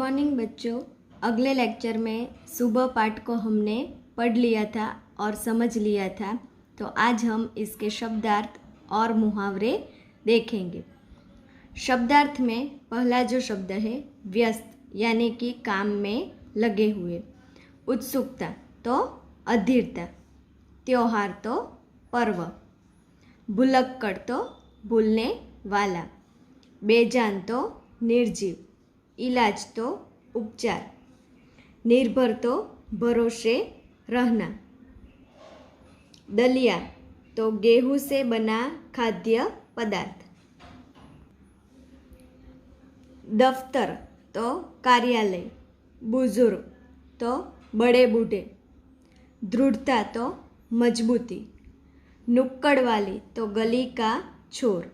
Morning बच्चों। अगले lecture में सुबह पाठ को हमने पढ़ लिया था और समझ लिया था, तो आज हम इसके शब्दार्थ और मुहावरे देखेंगे। शब्दार्थ में पहला जो शब्द है व्यस्त, यानी कि काम में लगे हुए। उत्सुकता तो अधीरता, त्योहार तो पर्व, भुलक्कड़ तो भूलने वाला, बेजान तो निर्जीव, इलाज तो उपचार, निर्भर तो भरोसे रहना, दलिया तो गेहूं से बना खाद्य पदार्थ, दफ्तर तो कार्यालय, बुजुर्ग तो बड़े बूढ़े, दृढ़ता तो मजबूती, नुक्कड़ वाली तो गली का छोर,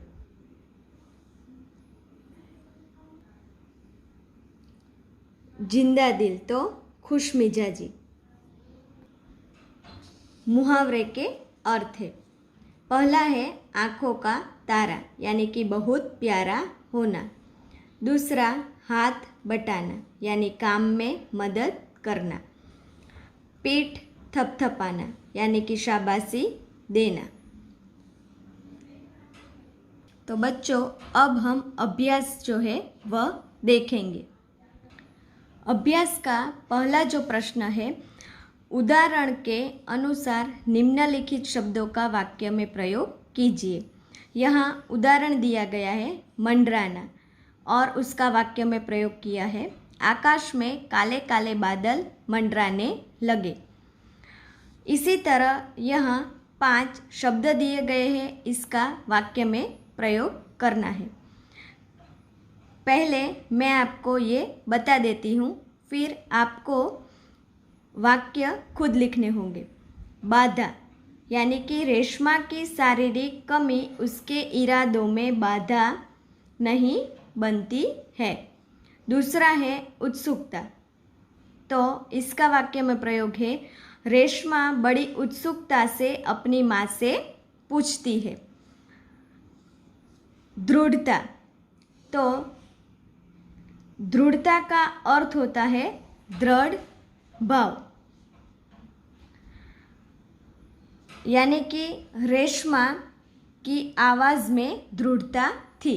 जिंदा दिल तो खुश मिजाजी। मुहावरे के अर्थ है। पहला है आँखों का तारा, यानी कि बहुत प्यारा होना। दूसरा हाथ बटाना, यानी काम में मदद करना। पीठ थपथपाना, यानी कि शाबाशी देना। तो बच्चों, अब हम अभ्यास जो है वह देखेंगे। अभ्यास का पहला जो प्रश्न है, उदाहरण के अनुसार निम्नलिखित शब्दों का वाक्य में प्रयोग कीजिए। यहाँ उदाहरण दिया गया है मंडराना और उसका वाक्य में प्रयोग किया है आकाश में काले काले बादल मंडराने लगे। इसी तरह यहाँ 5 शब्द दिए गए हैं, इसका वाक्य में प्रयोग करना है। पहले मैं आपको ये बता देती हूँ, फिर आपको वाक्य खुद लिखने होंगे। बाधा, यानी कि रेशमा की शारीरिक कमी उसके इरादों में बाधा नहीं बनती है। दूसरा है उत्सुकता, तो इसका वाक्य में प्रयोग है रेशमा बड़ी उत्सुकता से अपनी माँ से पूछती है। दृढ़ता, तो दृढ़ता का अर्थ होता है दृढ़ भाव, यानी कि रेशमा की आवाज़ में दृढ़ता थी।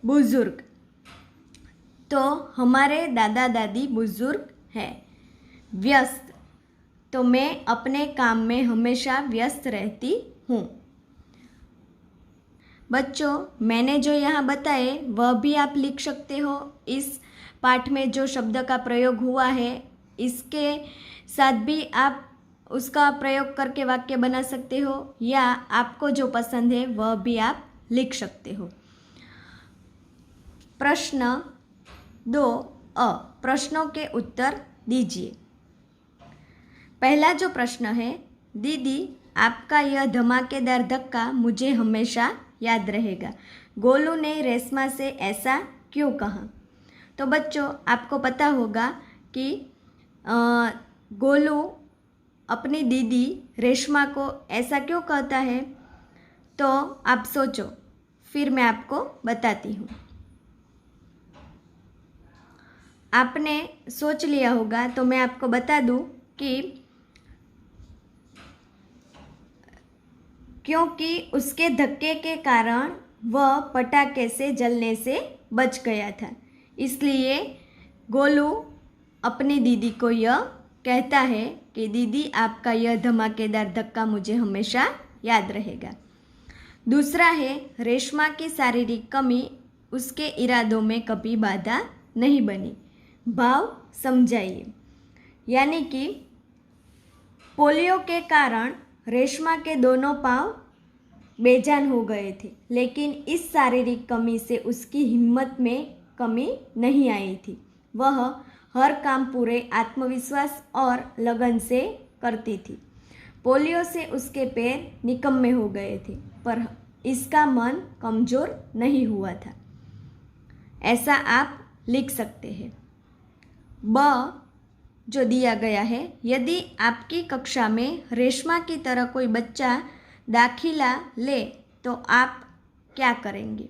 बुजुर्ग, तो हमारे दादा दादी बुजुर्ग हैं। व्यस्त, तो मैं अपने काम में हमेशा व्यस्त रहती हूँ। बच्चों, मैंने जो यहाँ बताए वह भी आप लिख सकते हो। इस पाठ में जो शब्द का प्रयोग हुआ है इसके साथ भी आप उसका प्रयोग करके वाक्य बना सकते हो, या आपको जो पसंद है वह भी आप लिख सकते हो। प्रश्न 2 प्रश्नों के उत्तर दीजिए। पहला जो प्रश्न है, दीदी आपका यह धमाकेदार धक्का मुझे हमेशा याद रहेगा। गोलू ने रेशमा से ऐसा क्यों कहा? तो बच्चों, आपको पता होगा कि गोलू अपनी दीदी रेशमा को ऐसा क्यों कहता है, तो आप सोचो, फिर मैं आपको बताती हूँ। आपने सोच लिया होगा तो मैं आपको बता दूँ कि क्योंकि उसके धक्के के कारण वह पटाखे से जलने से बच गया था, इसलिए गोलू अपनी दीदी को यह कहता है कि दीदी आपका यह धमाकेदार धक्का मुझे हमेशा याद रहेगा। दूसरा है रेशमा की शारीरिक कमी उसके इरादों में कभी बाधा नहीं बनी। भाव समझाइए, यानी कि पोलियो के कारण रेशमा के दोनों पांव बेजान हो गए थे, लेकिन इस शारीरिक कमी से उसकी हिम्मत में कमी नहीं आई थी। वह हर काम पूरे आत्मविश्वास और लगन से करती थी। पोलियो से उसके पैर निकम्मे हो गए थे, पर इसका मन कमज़ोर नहीं हुआ था। ऐसा आप लिख सकते हैं। ब जो दिया गया है, यदि आपकी कक्षा में रेशमा की तरह कोई बच्चा दाखिला ले तो आप क्या करेंगे?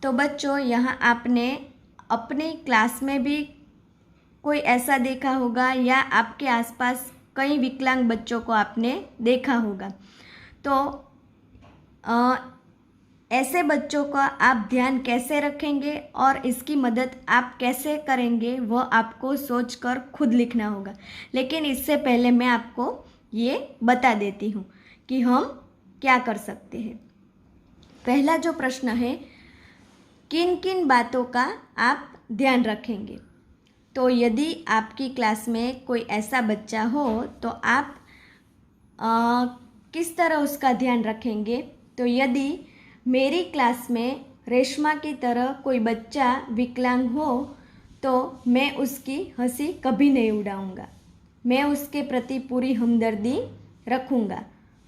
तो बच्चों, यहाँ आपने अपनी क्लास में भी कोई ऐसा देखा होगा या आपके आसपास कई विकलांग बच्चों को आपने देखा होगा। तो ऐसे बच्चों का आप ध्यान कैसे रखेंगे और इसकी मदद आप कैसे करेंगे वो आपको सोचकर खुद लिखना होगा। लेकिन इससे पहले मैं आपको ये बता देती हूँ कि हम क्या कर सकते हैं। पहला जो प्रश्न है, किन किन बातों का आप ध्यान रखेंगे। तो यदि आपकी क्लास में कोई ऐसा बच्चा हो तो आप किस तरह उसका ध्यान रखेंगे। तो यदि मेरी क्लास में रेशमा की तरह कोई बच्चा विकलांग हो तो मैं उसकी हंसी कभी नहीं उड़ाऊंगा। मैं उसके प्रति पूरी हमदर्दी रखूंगा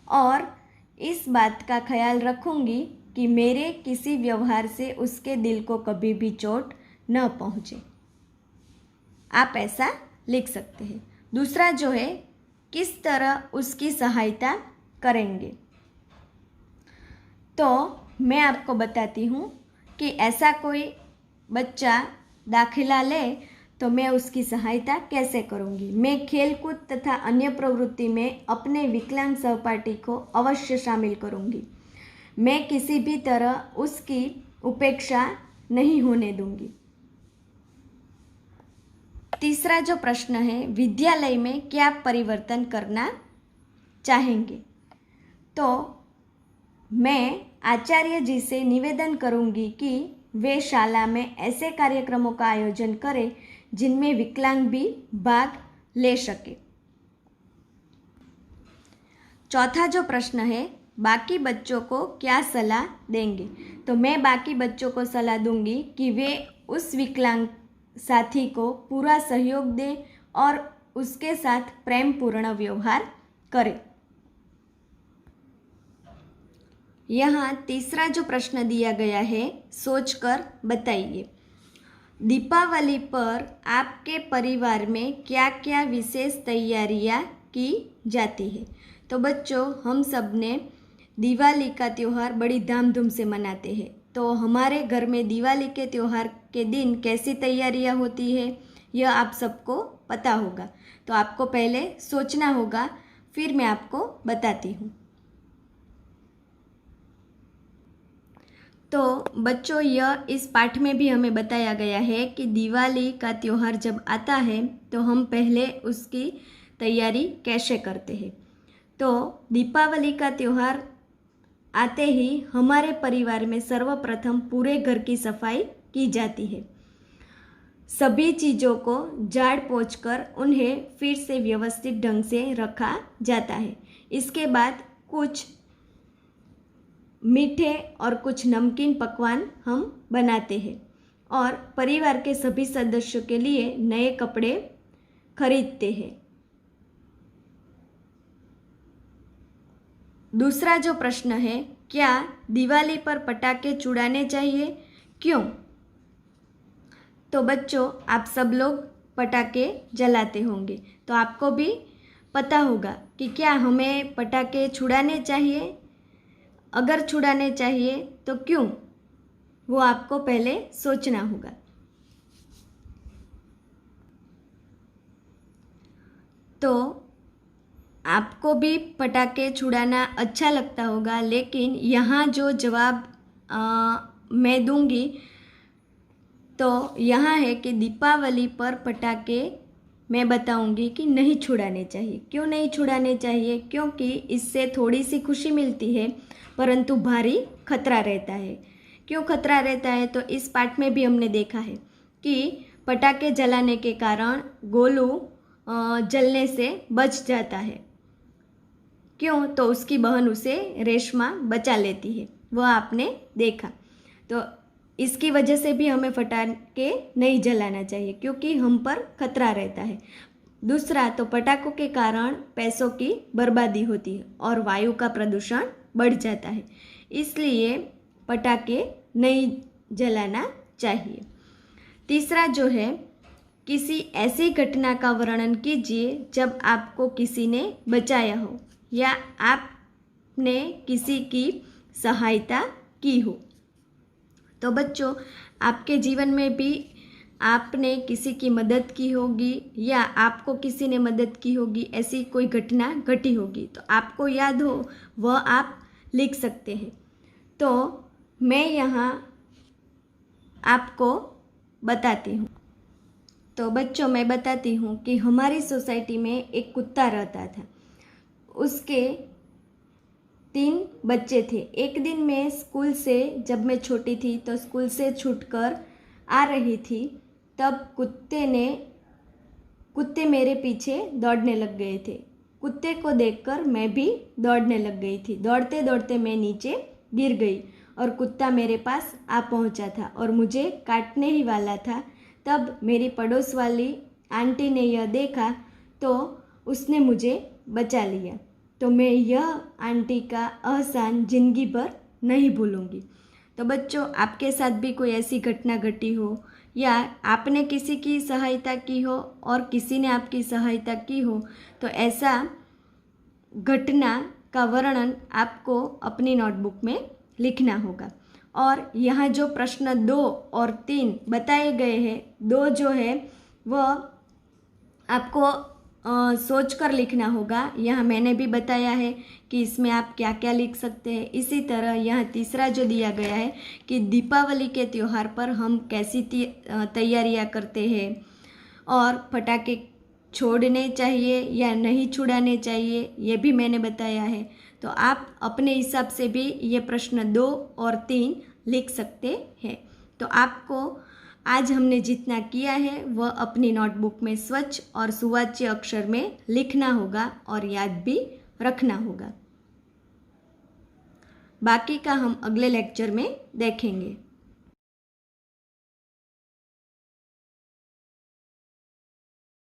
और इस बात का ख्याल रखूंगी कि मेरे किसी व्यवहार से उसके दिल को कभी भी चोट न पहुंचे। आप ऐसा लिख सकते हैं। दूसरा जो है, किस तरह उसकी सहायता करेंगे। तो मैं आपको बताती हूँ कि ऐसा कोई बच्चा दाखिला ले तो मैं उसकी सहायता कैसे करूँगी। मैं खेलकूद तथा अन्य प्रवृत्ति में अपने विकलांग सहपाठी को अवश्य शामिल करूँगी। मैं किसी भी तरह उसकी उपेक्षा नहीं होने दूंगी। तीसरा जो प्रश्न है, विद्यालय में क्या परिवर्तन करना चाहेंगे। तो मैं आचार्य जी से निवेदन करूंगी कि वे शाला में ऐसे कार्यक्रमों का आयोजन करें जिनमें विकलांग भी भाग ले सके। चौथा जो प्रश्न है, बाकी बच्चों को क्या सलाह देंगे। तो मैं बाकी बच्चों को सलाह दूंगी कि वे उस विकलांग साथी को पूरा सहयोग दें और उसके साथ प्रेमपूर्ण व्यवहार करें। यहाँ तीसरा जो प्रश्न दिया गया है, सोचकर बताइए। दीपावली पर आपके परिवार में क्या क्या विशेष तैयारियाँ की जाती है। तो बच्चों, हम सब ने दिवाली का त्यौहार बड़ी धामधूम से मनाते हैं। तो हमारे घर में दिवाली के त्यौहार के दिन कैसी तैयारियां होती है यह आप सबको पता होगा। तो आपको पहले सोचना होगा, फिर मैं आपको बताती हूँ। तो बच्चों, यह इस पाठ में भी हमें बताया गया है कि दिवाली का त्यौहार जब आता है तो हम पहले उसकी तैयारी कैसे करते हैं। तो दीपावली का त्यौहार आते ही हमारे परिवार में सर्वप्रथम पूरे घर की सफाई की जाती है। सभी चीज़ों को झाड़ पोंछ कर उन्हें फिर से व्यवस्थित ढंग से रखा जाता है। इसके बाद कुछ मीठे और कुछ नमकीन पकवान हम बनाते हैं और परिवार के सभी सदस्यों के लिए नए कपड़े खरीदते हैं। दूसरा जो प्रश्न है, क्या दिवाली पर पटाखे छुड़ाने चाहिए, क्यों। तो बच्चों, आप सब लोग पटाखे जलाते होंगे, तो आपको भी पता होगा कि क्या हमें पटाखे छुड़ाने चाहिए। अगर छुड़ाने चाहिए तो क्यों, वो आपको पहले सोचना होगा। तो आपको भी पटाखे छुड़ाना अच्छा लगता होगा, लेकिन यहाँ जो जवाब मैं दूंगी तो यहाँ है कि दीपावली पर पटाखे मैं बताऊंगी कि नहीं छुड़ाने चाहिए। क्यों नहीं छुड़ाने चाहिए, क्योंकि इससे थोड़ी सी खुशी मिलती है परंतु भारी खतरा रहता है। क्यों खतरा रहता है, तो इस पाठ में भी हमने देखा है कि पटाखे जलाने के कारण गोलू जलने से बच जाता है। क्यों, तो उसकी बहन उसे रेशमा बचा लेती है, वह आपने देखा। तो इसकी वजह से भी हमें पटाखे नहीं जलाना चाहिए क्योंकि हम पर खतरा रहता है। दूसरा, तो पटाखों के कारण पैसों की बर्बादी होती है और वायु का प्रदूषण बढ़ जाता है, इसलिए पटाखे नहीं जलाना चाहिए। तीसरा जो है, किसी ऐसी घटना का वर्णन कीजिए जब आपको किसी ने बचाया हो या आपने किसी की सहायता की हो। तो बच्चों, आपके जीवन में भी आपने किसी की मदद की होगी या आपको किसी ने मदद की होगी, ऐसी कोई घटना घटी होगी तो आपको याद हो वह आप लिख सकते हैं। तो मैं यहाँ आपको बताती हूँ। तो बच्चों मैं बताती हूँ कि हमारी सोसाइटी में एक कुत्ता रहता था। उसके 3 बच्चे थे। एक दिन मैं स्कूल से, जब मैं छोटी थी तो स्कूल से छूटकर आ रही थी, तब कुत्ते मेरे पीछे दौड़ने लग गए थे। कुत्ते को देखकर मैं भी दौड़ने लग गई थी। दौड़ते दौड़ते मैं नीचे गिर गई और कुत्ता मेरे पास आ पहुंचा था और मुझे काटने ही वाला था। तब मेरी पड़ोस वाली आंटी ने यह देखा तो उसने मुझे बचा लिया। तो मैं यह आंटी का एहसान ज़िंदगी भर नहीं भूलूंगी। तो बच्चों, आपके साथ भी कोई ऐसी घटना घटी हो या आपने किसी की सहायता की हो और किसी ने आपकी सहायता की हो, तो ऐसा घटना का वर्णन आपको अपनी नोटबुक में लिखना होगा। और यहाँ जो प्रश्न 2 और 3 बताए गए हैं, 2 जो है वह आपको सोच कर लिखना होगा। यहाँ मैंने भी बताया है कि इसमें आप क्या क्या लिख सकते हैं। इसी तरह यहाँ तीसरा जो दिया गया है कि दीपावली के त्यौहार पर हम कैसी तैयारियाँ करते हैं और पटाखे छोड़ने चाहिए या नहीं छुड़ाने चाहिए, ये भी मैंने बताया है। तो आप अपने हिसाब से भी ये प्रश्न 2 और 3 लिख सकते हैं। तो आपको आज हमने जितना किया है वह अपनी नोटबुक में स्वच्छ और सुवाच्य अक्षर में लिखना होगा और याद भी रखना होगा। बाकी का हम अगले लेक्चर में देखेंगे।